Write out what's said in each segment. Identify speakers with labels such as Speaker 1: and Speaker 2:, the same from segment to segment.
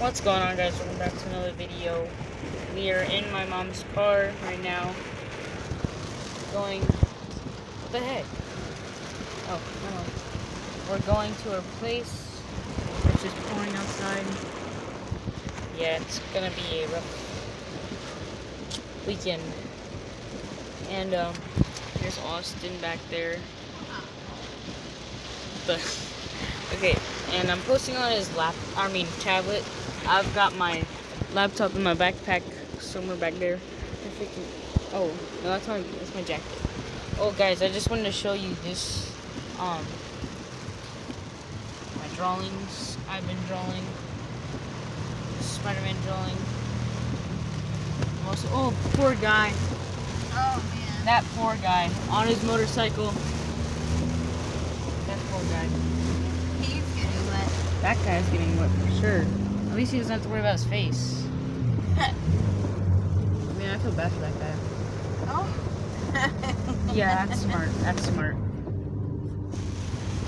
Speaker 1: What's going on, guys? Welcome back to another video. We are in my mom's car right now. Going... What the heck? Oh, no. We're going to her place. It's just pouring outside. Yeah, it's gonna be a rough weekend. And, here's Austin back there. Okay, and I'm posting on his tablet. I've got my laptop in my backpack somewhere back there. Oh, no, that's my jacket. Oh, guys, I just wanted to show you this, my drawings I've been drawing. Spider-Man drawing. Also, oh, poor guy.
Speaker 2: Oh, man.
Speaker 1: That poor guy on his motorcycle. That poor guy.
Speaker 2: He's getting wet.
Speaker 1: That guy's getting wet for sure. At least he doesn't have to worry about his face. I mean, I feel bad for that guy.
Speaker 2: Oh.
Speaker 1: Yeah, that's smart. That's smart.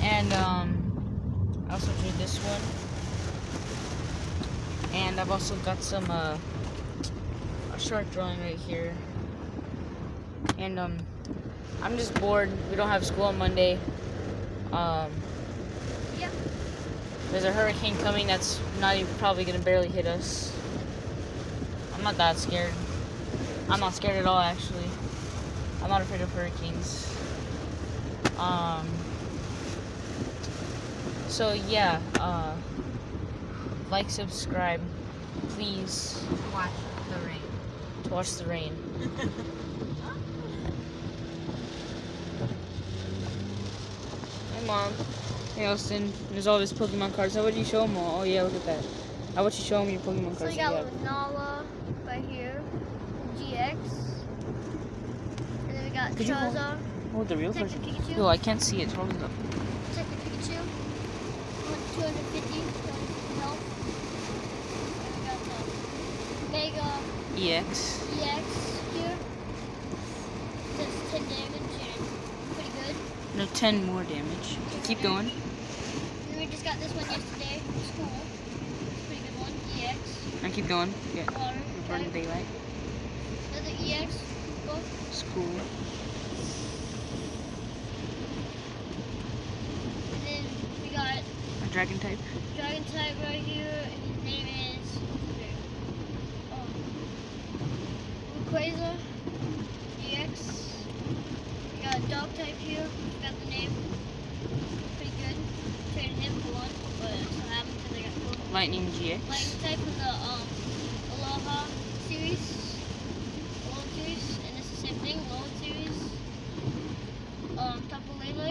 Speaker 1: And, I also drew this one. And I've also got some, a short drawing right here. And, I'm just bored. We don't have school on Monday.
Speaker 2: Yeah.
Speaker 1: There's a hurricane coming that's not even probably gonna barely hit us. I'm not that scared. I'm not scared at all, actually. I'm not afraid of hurricanes. So yeah, like, subscribe, please.
Speaker 2: Watch the rain.
Speaker 1: To watch the rain. Hi, Mom. Hey, Austin. There's all his Pokemon cards. How would you show them all? Oh, yeah, look at that. How would you show them your Pokemon cards?
Speaker 2: So we got Nala right here, GX, and then we got Charizard.
Speaker 1: Oh, the real version.
Speaker 2: Pikachu.
Speaker 1: Oh, I can't see it. Hold it up.
Speaker 2: Detective Pikachu. 250 health. And we got the Mega
Speaker 1: EX.
Speaker 2: EX here. Does 10 damage and pretty good.
Speaker 1: No, 10 more damage. Keep going.
Speaker 2: And we just got this one yesterday from school. Pretty good one. EX.
Speaker 1: And keep going. Yeah.
Speaker 2: Water.
Speaker 1: Burning daylight.
Speaker 2: Another EX. Both.
Speaker 1: School.
Speaker 2: And then we got
Speaker 1: A dragon type.
Speaker 2: Dragon type right here, and his name is Rayquaza EX. We got a dog type here, got the name. Pretty good. Traded him for one, but that's what happened because I got four.
Speaker 1: Lightning GX.
Speaker 2: Lightning type from the Aloha series. Alolan series, and it's the same thing, Alolan series. Tapu Lele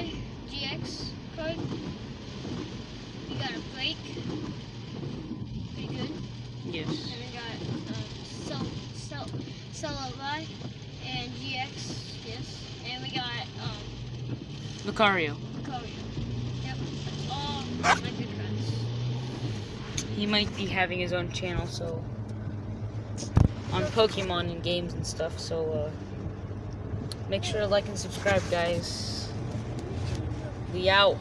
Speaker 2: GX card. We got a break. Pretty good.
Speaker 1: Yes.
Speaker 2: And we got Celebi and GX, yes. And we got
Speaker 1: Lucario.
Speaker 2: Lucario. Yep. That's all my good friends.
Speaker 1: He might be having his own channel, so on Pokemon and games and stuff. So make sure to like and subscribe, guys. We out.